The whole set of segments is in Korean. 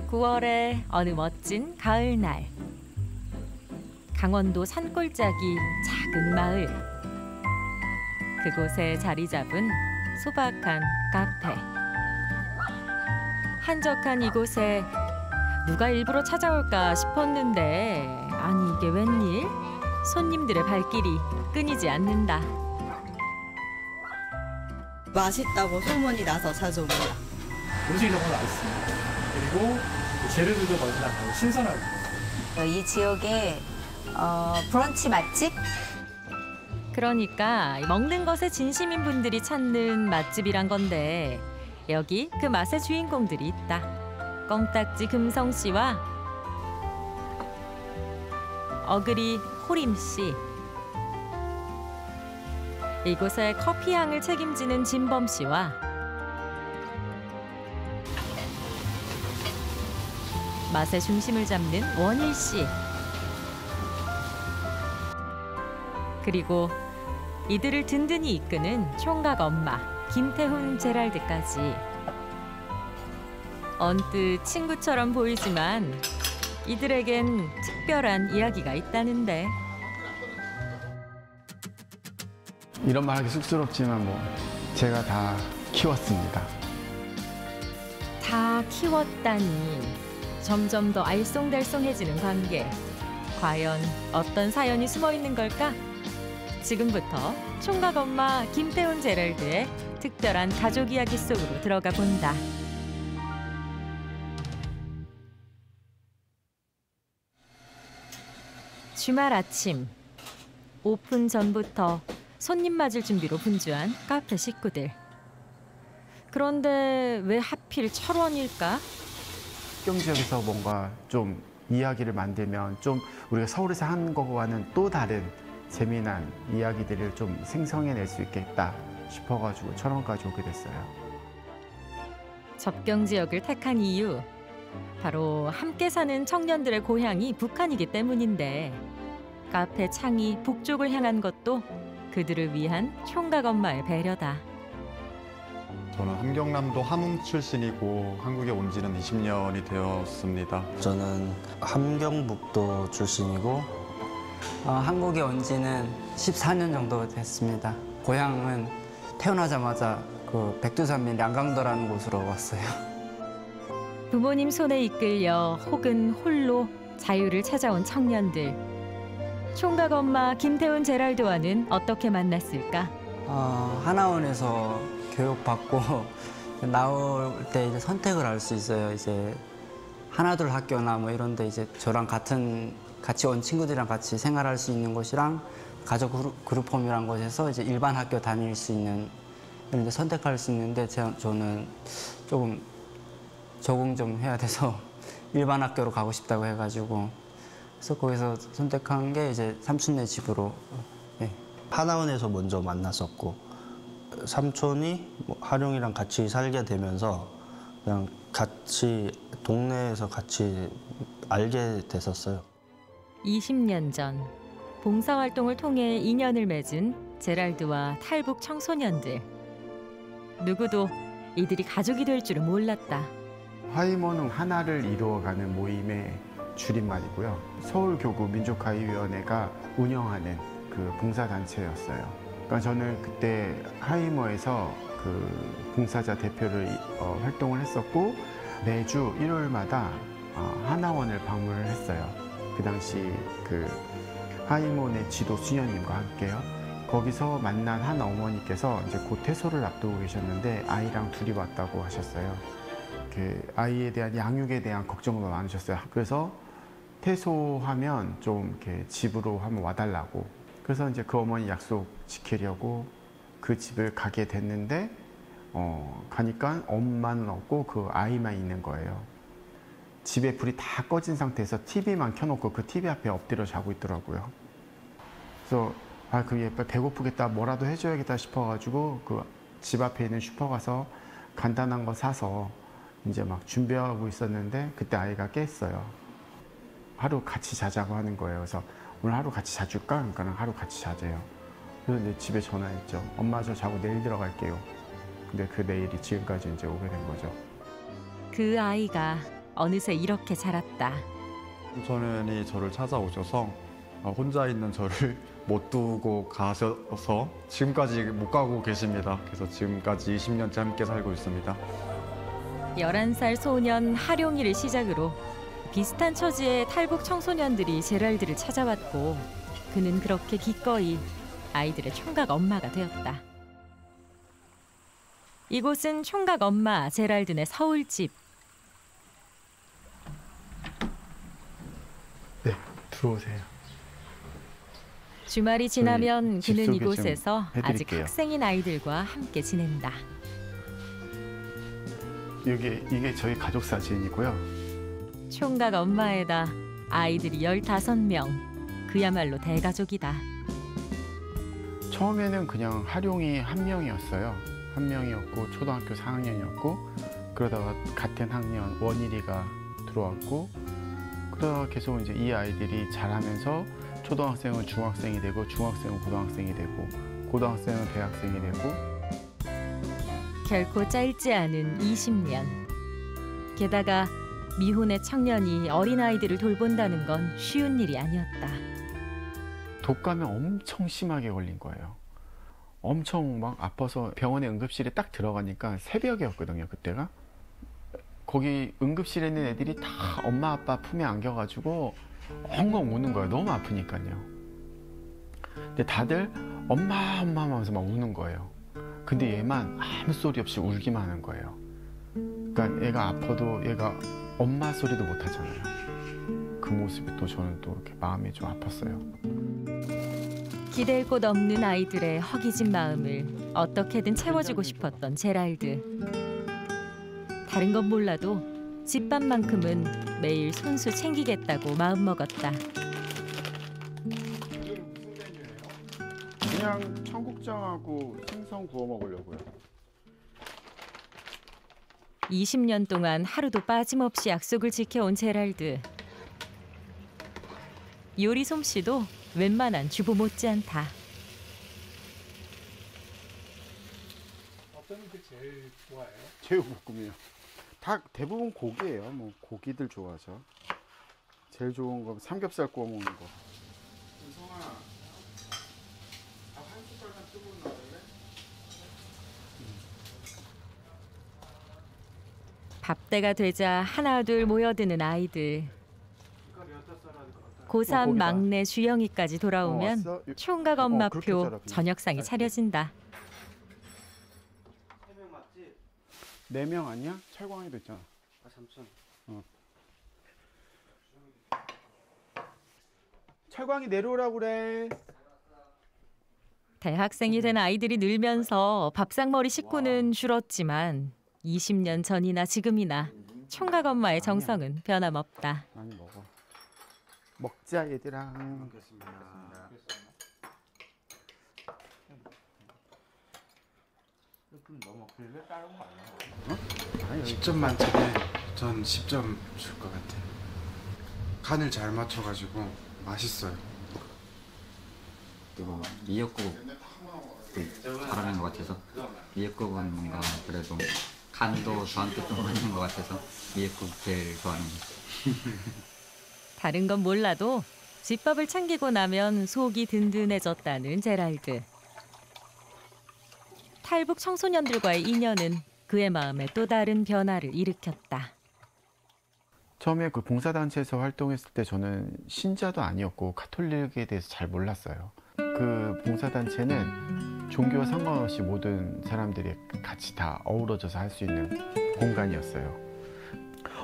9월의 어느 멋진 가을날. 강원도 산골짜기 작은 마을. 그곳에 자리 잡은 소박한 카페. 한적한 이곳에 누가 일부러 찾아올까 싶었는데 아니 이게 웬일? 손님들의 발길이 끊이지 않는다. 맛있다고 소문이 나서 자주 옵니다. 음식이 정말 맛있습니다. 그리고 재료들도 너무나 신선하고. 이 지역의 브런치 맛집? 그러니까 먹는 것에 진심인 분들이 찾는 맛집이란 건데 여기 그 맛의 주인공들이 있다. 껌딱지 금성 씨와 어그리 호림 씨. 이곳의 커피 향을 책임지는 진범 씨와 맛의 중심을 잡는 원일 씨. 그리고 이들을 든든히 이끄는 총각 엄마 김태훈 제랄드까지. 언뜻 친구처럼 보이지만 이들에겐 특별한 이야기가 있다는데. 이런 말 하기 쑥스럽지만 뭐 제가 다 키웠습니다. 다 키웠다니. 점점 더 알쏭달쏭해지는 관계. 과연 어떤 사연이 숨어 있는 걸까? 지금부터 총각 엄마 김태훈 제럴드의 특별한 가족 이야기 속으로 들어가 본다. 주말 아침. 오픈 전부터 손님 맞을 준비로 분주한 카페 식구들. 그런데 왜 하필 철원일까? 합경 지역에서 뭔가 좀 이야기를 만들면 좀 우리가 서울에서 한 거와는 또 다른 재미난 이야기들을 좀 생성해낼 수 있겠다 싶어가지고 철원까지 오게 됐어요. 접경 지역을 택한 이유. 바로 함께 사는 청년들의 고향이 북한이기 때문인데 카페 창이 북쪽을 향한 것도 그들을 위한 총각 엄마의 배려다. 저는 함경남도 함흥 출신이고 한국에 온 지는 20년이 되었습니다. 저는 함경북도 출신이고 한국에 온 지는 14년 정도 됐습니다. 고향은 태어나자마자 그 백두산면 양강도라는 곳으로 왔어요. 부모님 손에 이끌려 혹은 홀로 자유를 찾아온 청년들. 총각 엄마 김태훈 제랄드와는 어떻게 만났을까? 하나원에서 교육받고 나올 때 이제 선택을 할 수 있어요. 이제 하나둘 학교나 뭐 이런 데 이제 저랑 같이 온 친구들이랑 같이 생활할 수 있는 곳이랑 가족 그룹홈이라는 곳에서 이제 일반 학교 다닐 수 있는 이런 데 선택할 수 있는데 저는 조금 적응 좀 해야 돼서 일반 학교로 가고 싶다고 해가지고 그래서 거기서 선택한 게 이제 삼촌네 집으로. 네. 하나원에서 먼저 만났었고 삼촌이 하룡이랑 같이 살게 되면서 그냥 같이 동네에서 같이 알게 됐었어요. 20년 전 봉사활동을 통해 인연을 맺은 제랄드와 탈북 청소년들. 누구도 이들이 가족이 될 줄은 몰랐다. 화이모는 하나를 이루어가는 모임의 줄임말이고요. 서울교구 민족가위위원회가 운영하는 그 봉사단체였어요. 그러니까 저는 그때 하이모에서 그 봉사자 대표를 활동을 했었고 매주 일요일마다 하나원을 방문을 했어요. 그 당시 그 하이모네 지도 수녀님과 함께요. 거기서 만난 한 어머니께서 이제 곧 퇴소를 앞두고 계셨는데 아이랑 둘이 왔다고 하셨어요. 그 아이에 대한 양육에 대한 걱정도 많으셨어요. 그래서 퇴소하면 좀 이렇게 집으로 한번 와달라고. 그래서 이제 그 어머니 약속 지키려고 그 집을 가게 됐는데 가니까 엄마는 없고 그 아이만 있는 거예요. 집에 불이 다 꺼진 상태에서 TV만 켜놓고 그 TV 앞에 엎드려 자고 있더라고요. 그래서 그게 배고프겠다 뭐라도 해줘야겠다 싶어가지고 그 집 앞에 있는 슈퍼 가서 간단한 거 사서 이제 막 준비하고 있었는데 그때 아이가 깼어요. 하루 같이 자자고 하는 거예요. 그래서 오늘 하루 같이 자줄까? 그러니까 하루 같이 자재요. 그래서 이제 집에 전화했죠. 엄마 저 자고 내일 들어갈게요. 근데 그 내일이 지금까지 이제 오게 된 거죠. 그 아이가 어느새 이렇게 자랐다. 삼촌이 저를 찾아오셔서 혼자 있는 저를 못 두고 가셔서 지금까지 못 가고 계십니다. 그래서 지금까지 20년째 함께 살고 있습니다. 11살 소년 하룡이를 시작으로 비슷한 처지의 탈북 청소년들이 제랄드를 찾아왔고 그는 그렇게 기꺼이 아이들의 총각 엄마가 되었다. 이곳은 총각 엄마 제랄드네 서울집. 네, 들어오세요. 주말이 지나면 집 그는 소개 이곳에서 좀 아직 해드릴게요. 학생인 아이들과 함께 지낸다. 이게 저희 가족 사진이고요. 총각 엄마에다 아이들이 15명. 그야말로 대가족이다. 처음에는 그냥 하룡이 한 명이었어요. 한 명이었고 초등학교 4학년이었고 그러다가 같은 학년 원일이가 들어왔고 그러다가 계속 이제 이 아이들이 자라면서 초등학생은 중학생이 되고 중학생은 고등학생이 되고 고등학생은 대학생이 되고 결코 짧지 않은 20년. 게다가 미혼의 청년이 어린아이들을 돌본다는 건 쉬운 일이 아니었다. 독감에 엄청 심하게 걸린 거예요. 엄청 막 아파서 병원에 응급실에 딱 들어가니까 새벽이었거든요, 그때가. 거기 응급실에 있는 애들이 다 엄마 아빠 품에 안겨가지고 엉엉 우는 거예요. 너무 아프니까요. 근데 다들 엄마 엄마 하면서 막 우는 거예요. 근데 얘만 아무 소리 없이 울기만 하는 거예요. 그러니까 얘가 아파도 얘가 엄마 소리도 못 하잖아요. 그 모습이 또 저는 또 이렇게 마음이 좀 아팠어요. 기댈 곳 없는 아이들의 허기진 마음을 어떻게든 채워주고 싶었던 제랄드. 다른 건 몰라도 집밥만큼은 매일 손수 챙기겠다고 마음먹었다. 그냥 청국장하고 생선 구워 먹으려고요. 20년 동안 하루도 빠짐없이 약속을 지켜온 제랄드. 요리 솜씨도 웬만한 주부 못지않다. 어떤 게 제일 좋아해요? 제육볶음이요. 다 대부분 고기예요. 뭐 고기들 좋아하죠. 제일 좋은 거 삼겹살 구워 먹는 거. 은성아, 밥 한 숟갈만 뜨고 나올래? 밥때가 되자 하나둘 모여드는 아이들. 고3 거기다. 막내 주영이까지 돌아오면 왔어? 총각 그렇게 엄마표 자라구나. 저녁상이 차려진다. 4명 아니야? 철광이도 있잖아. 아, 삼촌. 철광이 내려오라고 그래. 대학생이 된 아이들이 늘면서 밥상머리 식구는 줄었지만 20년 전이나 지금이나 총각 엄마의 정성은 변함없다. 많이 먹어. 먹자 얘들아. 너무 길게 자른 거 아니야? 10점 만점에 전 10점 줄 것 같아요. 간을 잘 맞춰가지고 맛있어요. 그리고 미역국 잘하는 것 같아서 미역국은 뭔가 그래도 간도 저한테 좀 맞는 것 같아서 미역국 제일 좋아하는 것 같아요. 다른 건 몰라도 집밥을 챙기고 나면 속이 든든해졌다는 제랄드. 탈북 청소년들과의 인연은 그의 마음에 또 다른 변화를 일으켰다. 처음에 그 봉사단체에서 활동했을 때 저는 신자도 아니었고 가톨릭에 대해서 잘 몰랐어요. 그 봉사단체는 종교와 상관없이 모든 사람들이 같이 다 어우러져서 할 수 있는 공간이었어요.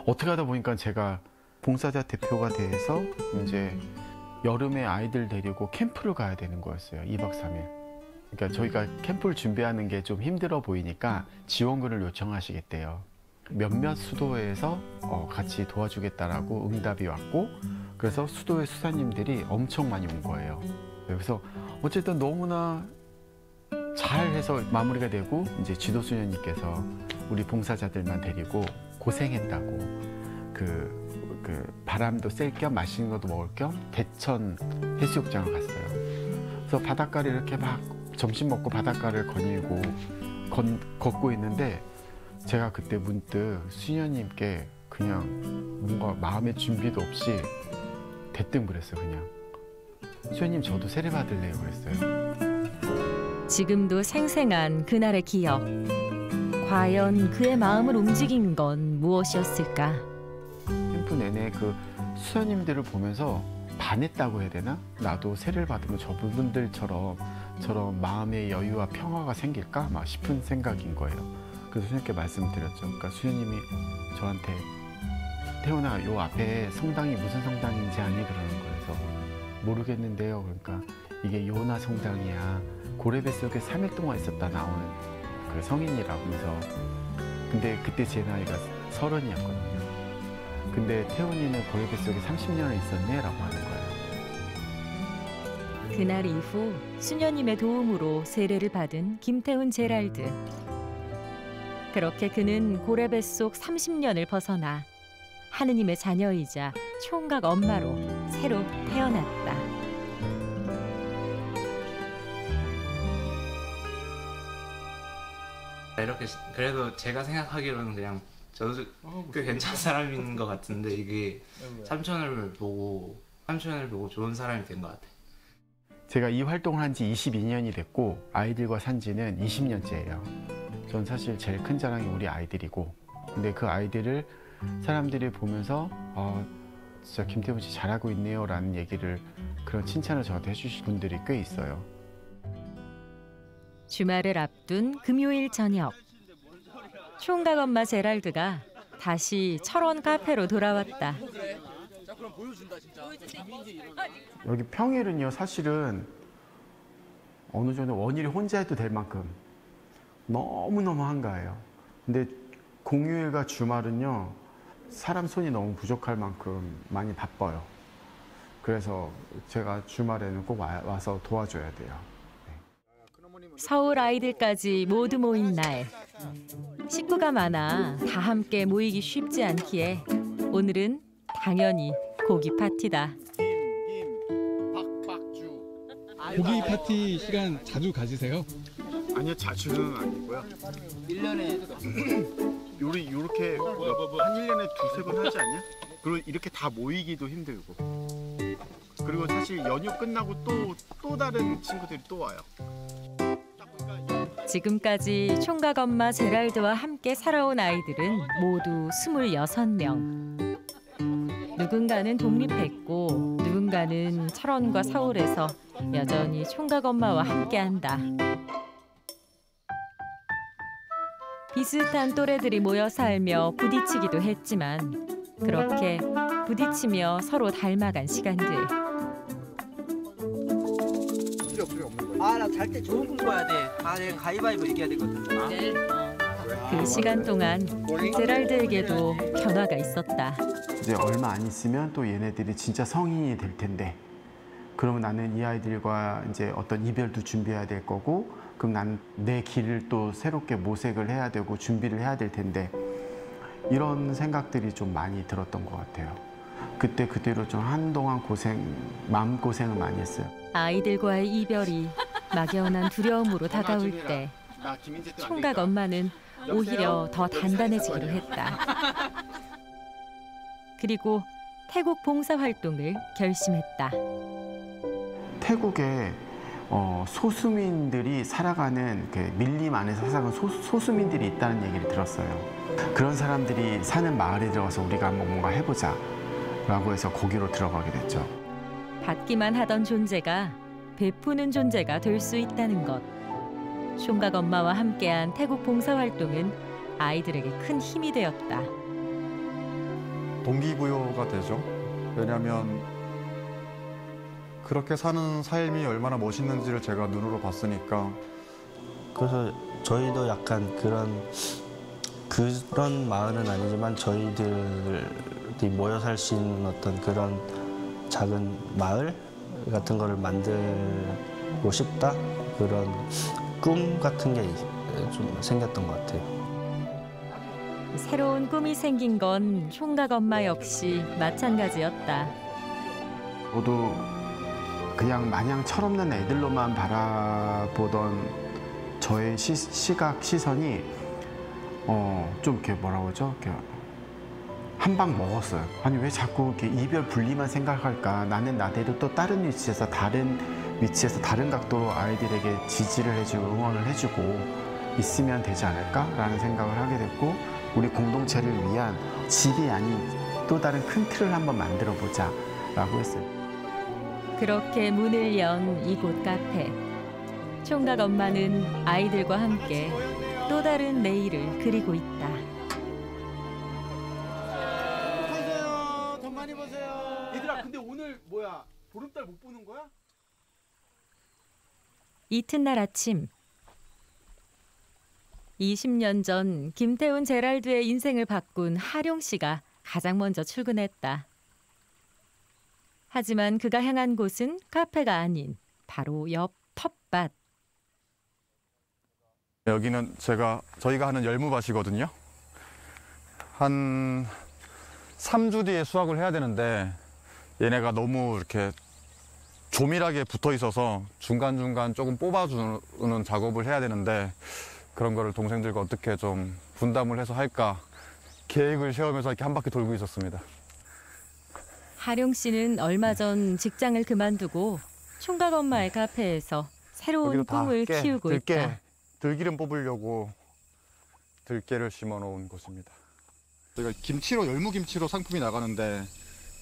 어떻게 하다 보니까 제가 봉사자 대표가 돼서 이제 여름에 아이들 데리고 캠프를 가야 되는 거였어요. 2박 3일. 그러니까 저희가 캠프를 준비하는 게 좀 힘들어 보이니까 지원금을 요청하시겠대요. 몇몇 수도회에서 같이 도와주겠다라고 응답이 왔고 그래서 수도회 수사님들이 엄청 많이 온 거예요. 그래서 어쨌든 너무나 잘해서 마무리가 되고 이제 지도수녀님께서 우리 봉사자들만 데리고 고생했다고 그 바람도 쐴 겸 맛있는 것도 먹을 겸 대천 해수욕장을 갔어요. 그래서 바닷가를 이렇게 막 점심 먹고 바닷가를 걷고 있는데 제가 그때 문득 수녀님께 그냥 뭔가 마음의 준비도 없이 대뜸 그랬어요. 그냥 수현님 저도 세례 받을래요 그랬어요. 지금도 생생한 그날의 기억. 과연 그의 마음을 움직인 건 무엇이었을까? 캠프 내내 그 수현님들을 보면서 반했다고 해야 되나? 나도 세례를 받으면 저분들처럼 마음의 여유와 평화가 생길까? 막 싶은 생각인 거예요. 그래서 수현님께 말씀드렸죠. 그러니까 수현님이 저한테 태훈아, 요 앞에 성당이 무슨 성당인지 아니? 그러는 거예요. 그래서 모르겠는데요. 그러니까 이게 요나 성당이야. 고래뱃속에 3일 동안 있었다 나오는 그 성인이라고 해서. 근데 그때 제 나이가 30이었거든요. 근데 태훈이는 고래뱃속에 30년을 있었네? 라고 하는 거예요. 그날 이후 수녀님의 도움으로 세례를 받은 김태훈 제랄드. 그렇게 그는 고래뱃속 30년을 벗어나 하느님의 자녀이자 총각 엄마로 새로 태어났다. 이렇게 그래도 제가 생각하기로는 그냥 저도 꽤 괜찮은 사람인 것 같은데 이게 삼촌을 보고 좋은 사람이 된 것 같아요. 제가 이 활동을 한 지 22년이 됐고 아이들과 산 지는 20년째예요. 전 사실 제일 큰 자랑이 우리 아이들이고, 근데 그 아이들을 사람들이 보면서 진짜 김태훈 씨 잘하고 있네요 라는 얘기를, 그런 칭찬을 저한테 해주신 분들이 꽤 있어요. 주말을 앞둔 금요일 저녁. 총각 엄마 제랄드가 다시 철원 카페로 돌아왔다. 여기 평일은요 사실은 어느 정도 원일이 혼자 해도 될 만큼 너무너무 한가해요. 근데 공휴일과 주말은요 사람 손이 너무 부족할 만큼 많이 바빠요. 그래서 제가 주말에는 꼭 와서 도와줘야 돼요. 서울 아이들까지 모두 모인 날. 식구가 많아 다 함께 모이기 쉽지 않기에 오늘은 당연히 고기 파티다. 고기 파티 시간 자주 가지세요? 아니요, 자주는 아니고요. 1년에 요렇게 한 1년에 두세 번 하지 않냐? 그리고 이렇게 다 모이기도 힘들고. 그리고 사실 연휴 끝나고 또 다른 친구들이 또 와요. 지금까지 총각 엄마 제랄드와 함께 살아온 아이들은 모두 26명. 누군가는 독립했고 누군가는 철원과 서울에서 여전히 총각 엄마와 함께한다. 비슷한 또래들이 모여 살며 부딪히기도 했지만 그렇게 부딪히며 서로 닮아간 시간들. 나 잘 때 좋은 공부해야 돼. 내가 가위바위보 이겨야 되거든. 그 시간 동안 제랄드에게도 변화가 있었다. 이제 얼마 안 있으면 또 얘네들이 진짜 성인이 될 텐데, 그러면 나는 이 아이들과 이제 어떤 이별도 준비해야 될 거고, 그럼 나는 내 길을 또 새롭게 모색을 해야 되고 준비를 해야 될 텐데, 이런 생각들이 좀 많이 들었던 것 같아요. 그때 그대로 좀 한동안 마음고생을 많이 했어요. 아이들과의 이별이 막연한 두려움으로 다가올 때 총각 엄마는 오히려 더 단단해지기로 했다. 그리고 태국 봉사활동을 결심했다. 태국에 소수민들이 살아가는 그 밀림 안에서 살아가는 소수민들이 있다는 얘기를 들었어요. 그런 사람들이 사는 마을에 들어가서 우리가 한번 뭔가 해보자 라고 해서 거기로 들어가게 됐죠. 받기만 하던 존재가 베푸는 존재가 될 수 있다는 것. 총각 엄마와 함께한 태국 봉사활동은 아이들에게 큰 힘이 되었다. 동기부여가 되죠. 왜냐하면 그렇게 사는 삶이 얼마나 멋있는지를 제가 눈으로 봤으니까. 그래서 저희도 약간 그런 마을은 아니지만 저희들이 모여 살 수 있는 어떤 그런 작은 마을 같은 거를 만들고 싶다, 그런 꿈 같은 게 좀 생겼던 것 같아요. 새로운 꿈이 생긴 건 총각 엄마 역시 마찬가지였다. 저도 그냥 마냥 철없는 애들로만 바라보던 저의 시선이 좀 이렇게 뭐라고 하죠? 이렇게 한 방 먹었어요. 아니 왜 자꾸 이렇게 이별 분리만 생각할까? 나는 나대로 또 다른 위치에서 다른 각도로 아이들에게 지지를 해주고 응원을 해주고 있으면 되지 않을까라는 생각을 하게 됐고, 우리 공동체를 위한 집이 아닌 또 다른 큰 틀을 한번 만들어 보자라고 했어요. 그렇게 문을 연 이곳 카페. 총각 엄마는 아이들과 함께 또 다른 내일을 그리고 있다. 보세요. 돈 많이 버세요. 얘들아, 근데 오늘 뭐야? 보름달 못 보는 거야? 이튿날 아침 20년 전 김태훈 제랄드의 인생을 바꾼 하룡 씨가 가장 먼저 출근했다. 하지만 그가 향한 곳은 카페가 아닌 바로 옆 텃밭. 여기는 저희가 하는 열무밭이거든요. 한 3주 뒤에 수확을 해야 되는데 얘네가 너무 이렇게 조밀하게 붙어 있어서 중간중간 조금 뽑아주는 작업을 해야 되는데, 그런 거를 동생들과 어떻게 좀 분담을 해서 할까 계획을 세우면서 이렇게 한 바퀴 돌고 있었습니다. 하룡 씨는 얼마 전 직장을 그만두고 총각 엄마의 카페에서 새로운 꿈을 키우고 있다. 들기름 뽑으려고 들깨를 심어 놓은 곳입니다. 저희가 김치로, 열무김치로 상품이 나가는데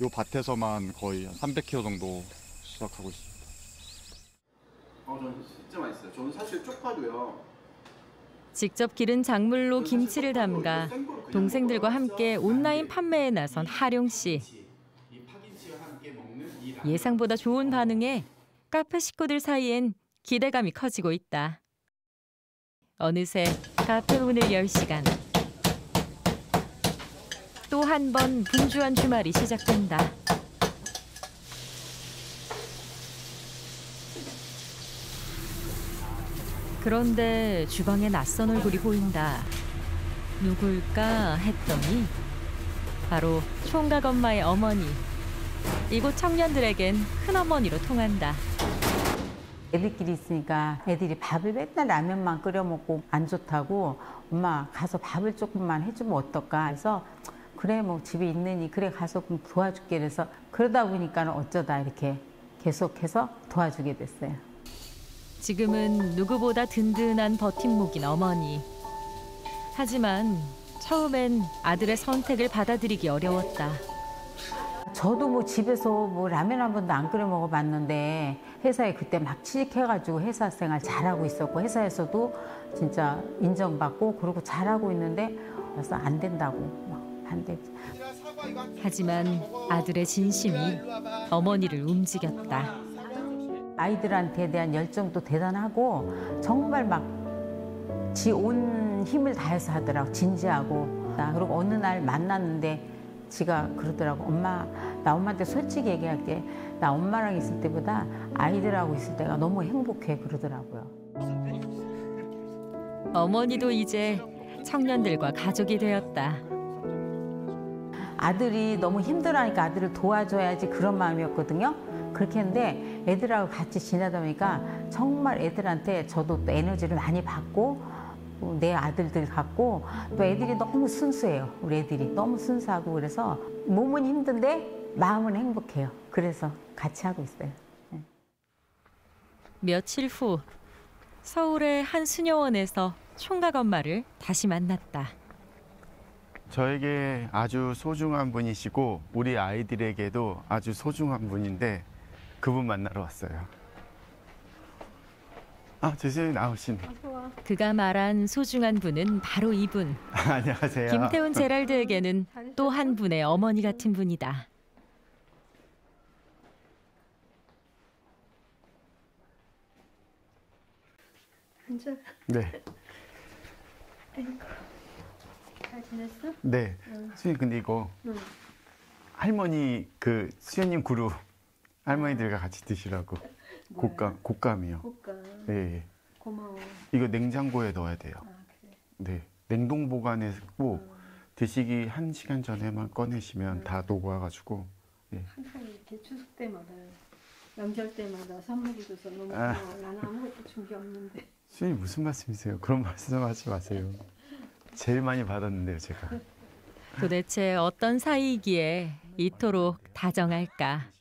이 밭에서만 거의 300kg 정도 수확하고 있습니다. 저는 진짜 맛있어요. 저는 사실 쪽파도요. 직접 기른 작물로 김치를 담가 동생들과 함께 온라인 판매에 나선 하룡 씨. 예상보다 좋은 반응에 카페 식구들 사이엔 기대감이 커지고 있다. 어느새 카페 문을 열 시간. 또 한 번 분주한 주말이 시작된다. 그런데 주방에 낯선 얼굴이 보인다. 누굴까 했더니 바로 총각 엄마의 어머니. 이곳 청년들에겐 큰어머니로 통한다. 애들끼리 있으니까 애들이 밥을 맨날 라면만 끓여 먹고 안 좋다고, 엄마 가서 밥을 조금만 해주면 어떨까 해서, 그래 뭐 집에 있느니 그래 가서 좀 도와줄게. 그래서 그러다 보니까 어쩌다 이렇게 계속해서 도와주게 됐어요. 지금은 누구보다 든든한 버팀목인 어머니. 하지만 처음엔 아들의 선택을 받아들이기 어려웠다. 저도 뭐 집에서 뭐 라면 한 번도 안 끓여 먹어봤는데, 회사에 그때 막 취직해가지고 회사 생활 잘하고 있었고, 회사에서도 진짜 인정받고 그러고 잘하고 있는데, 그래서 안 된다고 막 반대. 하지만 아들의 진심이 어머니를 움직였다. 아이들한테 대한 열정도 대단하고 정말 막 지 온 힘을 다해서 하더라고. 진지하고. 그리고 어느 날 만났는데 지가 그러더라고. 엄마, 나 엄마한테 솔직히 얘기할게. 나 엄마랑 있을 때보다 아이들하고 있을 때가 너무 행복해. 그러더라고요. 어머니도 이제 청년들과 가족이 되었다. 아들이 너무 힘들어하니까 아들을 도와줘야지, 그런 마음이었거든요. 그렇게 했는데 애들하고 같이 지내다 보니까 정말 애들한테 저도 또 에너지를 많이 받고, 내 아들들 같고, 또 애들이 너무 순수해요. 우리 애들이 너무 순수하고, 그래서 몸은 힘든데 마음은 행복해요. 그래서 같이 하고 있어요. 네. 며칠 후 서울의 한 수녀원에서 총각 엄마를 다시 만났다. 저에게 아주 소중한 분이시고 우리 아이들에게도 아주 소중한 분인데, 그분 만나러 왔어요. 죄송해요. 나오시네. 그가 말한 소중한 분은 바로 이분. 안녕하세요. 김태훈 제랄드에게는 또 한 분의 어머니 같은 분이다. 앉아. 네. 아이고. 잘 지냈어? 네. 수현님, 근데 이거 할머니 수현님 그룹 할머니들과 같이 드시라고. 곶감이요. 곶감. 네. 고마워. 이거 냉장고에 넣어야 돼요. 그래. 네. 냉동 보관했고 드시기 1시간 전에만 꺼내시면 다 녹아가지고. 네. 항상 이렇게 추석 때마다, 명절 때마다 선물이 줘서 너무 고마워. 나는 아무것도 준비 없는데. 수현님 무슨 말씀이세요? 그런 말씀하지 마세요. 제일 많이 받았는데요, 제가. 도대체 어떤 사이이기에 이토록 다정할까?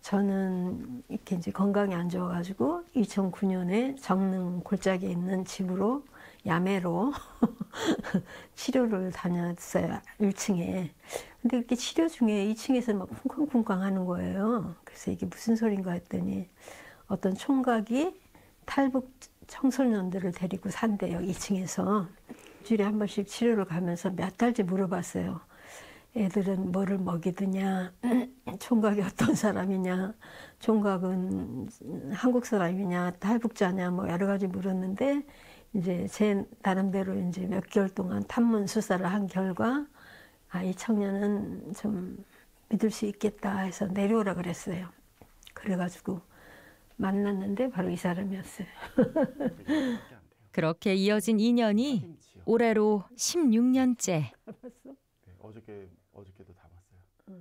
저는 이렇게 이제 건강이 안 좋아가지고 2009년에 정릉 골짜기에 있는 집으로 야매로 치료를 다녔어요. 1층에. 근데 이렇게 치료 중에 2층에서 막 쿵쾅쿵쾅 하는 거예요. 그래서 이게 무슨 소린가 했더니 어떤 총각이 탈북 청소년들을 데리고 산대요. 2층에서. 일주일에 한 번씩 치료를 가면서 몇 달째 물어봤어요. 애들은 뭐를 먹이느냐, 총각이 어떤 사람이냐, 총각은 한국 사람이냐, 탈북자냐, 뭐 여러 가지 물었는데, 이제 제 나름대로 이제 몇 개월 동안 탐문 수사를 한 결과, 아, 이 청년은 좀 믿을 수 있겠다 해서 내려오라 그랬어요. 그래가지고 만났는데 바로 이 사람이었어요. 그렇게 이어진 인연이 올해로 16년째. 어저께도 다 봤어요.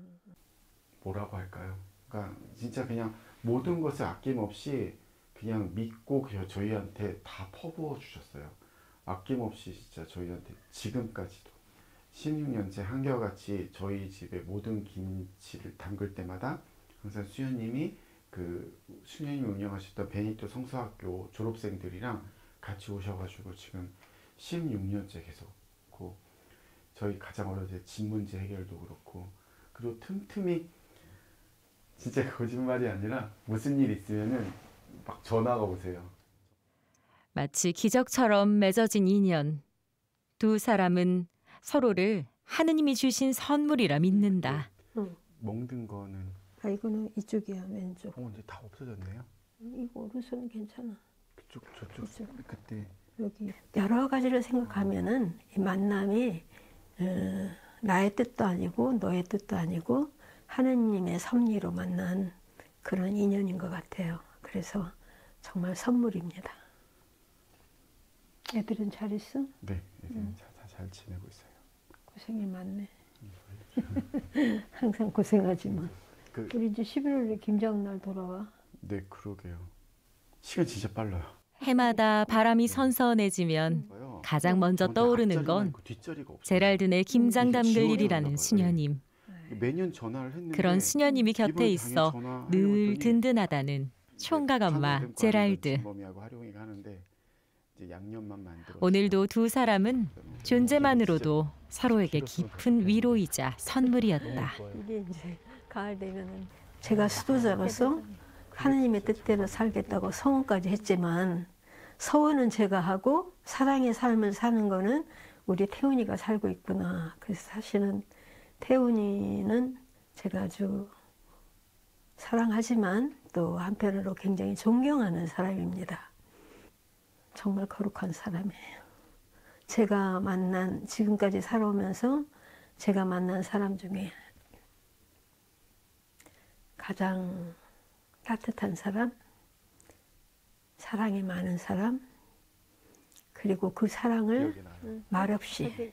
뭐라고 할까요? 그러니까 진짜 그냥 모든 것을 아낌없이 그냥 믿고 그냥 저희한테 다 퍼부어 주셨어요. 아낌없이 진짜 저희한테 지금까지도 16년째 한결같이 저희 집에 모든 김치를 담글 때마다 항상 수녀님이 수녀님이 운영하셨던 베니토 성서학교 졸업생들이랑 같이 오셔가지고 지금 16년째 계속 저희 가장 어려울 때 집 문제 해결도 그렇고, 그리고 틈틈이 진짜 거짓말이 아니라 무슨 일 있으면은 막 전화가 오세요. 마치 기적처럼 맺어진 인연. 두 사람은 서로를 하느님이 주신 선물이라 믿는다. 멍든 거는 이거는 이쪽이야, 왼쪽. 이제 다 없어졌네요. 이거 오른손은 괜찮아. 그쪽 저쪽 그때 여기 여러 가지를 생각하면은 이 만남이 나의 뜻도 아니고 너의 뜻도 아니고 하느님의 섭리로 만난 그런 인연인 것 같아요. 그래서 정말 선물입니다. 애들은 잘 있어? 네, 애들은 잘 지내고 있어요. 고생이 많네. 항상 고생하지만. 우리 이제 11월에 김장날 돌아와. 네, 그러게요. 시간 진짜 빨라요. 해마다 바람이 선선해지면 가장 먼저 떠오르는 건 제랄드네 김장 담글 일이라는 수녀님. 매년 전화를 했는데 그런 수녀님이 곁에 있어 늘 든든하다는 총각 엄마 제랄드. 오늘도 두 사람은 존재만으로도 서로에게 깊은 위로이자 선물이었다. 이게 이제 가을 되면은 제가 수도자로서 하느님의 뜻대로 살겠다고 서원까지 했지만 서원은 제가 하고 사랑의 삶을 사는 거는 우리 태훈이가 살고 있구나. 그래서 사실은 태훈이는 제가 아주 사랑하지만 또 한편으로 굉장히 존경하는 사람입니다. 정말 거룩한 사람이에요. 제가 만난, 지금까지 살아오면서 제가 만난 사람 중에 가장 따뜻한 사람, 사랑이 많은 사람, 그리고 그 사랑을 말없이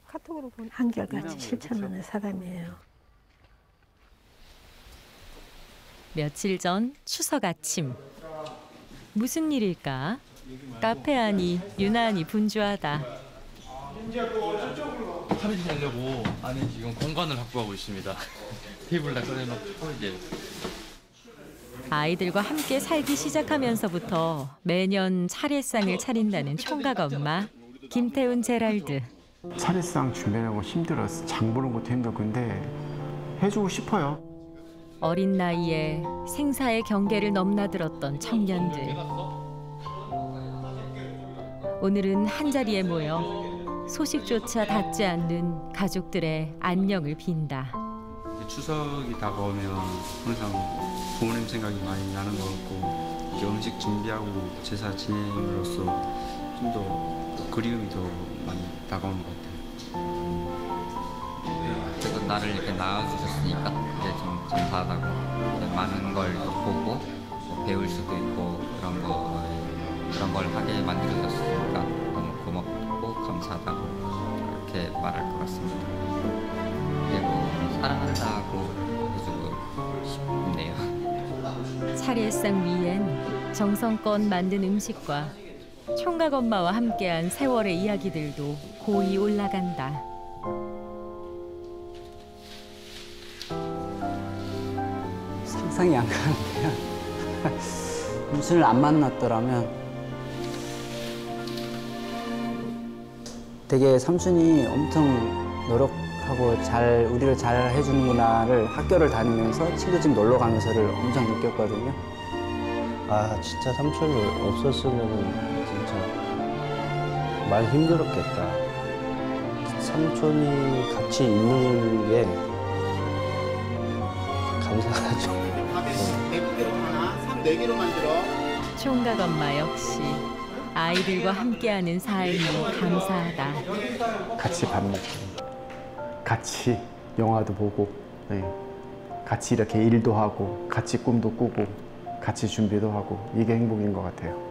한결같이 실천하는 사람이에요. 며칠 전 추석 아침. 무슨 일일까? 카페 안이 유난히 분주하다. 파리 하려고 안에 지금 공간을 확보하고 있습니다. 테이블 다 꺼내놓고 이제 아이들과 함께 살기 시작하면서부터 매년 차례상을 차린다는 총각 엄마 김태훈 제랄드. 차례상 준비하고 힘들어서 장 보는 것도 힘들고 근데 해주고 싶어요. 어린 나이에 생사의 경계를 넘나들었던 청년들. 오늘은 한자리에 모여 소식조차 닿지 않는 가족들의 안녕을 빈다. 추석이 다가오면 항상 부모님 생각이 많이 나는 것 같고 이제 음식 준비하고 제사 지냄으로써 좀 더 그리움이 더 많이 다가오는 것 같아요. 그래서 나를 이렇게 낳아주셨으니까 이제 좀 감사하다고 많은 걸 보고 뭐 배울 수도 있고 그런 걸 하게 만들어줬으니까 너무 고맙고 감사하다고 그렇게 말할 것 같습니다. 그리고 사랑한다고 해주고 싶네요. 차례상 위엔 정성껏 만든 음식과 총각 엄마와 함께한 세월의 이야기들도 고이 올라간다. 상상이 안 가는데요. 삼촌을 안 만났더라면 되게 삼촌이 엄청 노력하고 우리를 잘 해주는구나를 학교를 다니면서 친구 집 놀러 가면서를 엄청 느꼈거든요. 아, 진짜 삼촌이 없었으면 진짜 많이 힘들었겠다. 삼촌이 같이 있는 게 감사하죠. 밥에 100개로 하나, 4개로 만들어. 총각 엄마 역시 아이들과 함께하는 삶이 감사하다. 같이 밥 먹고, 같이 영화도 보고, 네. 같이 이렇게 일도 하고, 같이 꿈도 꾸고, 같이 준비도 하고, 이게 행복인 것 같아요.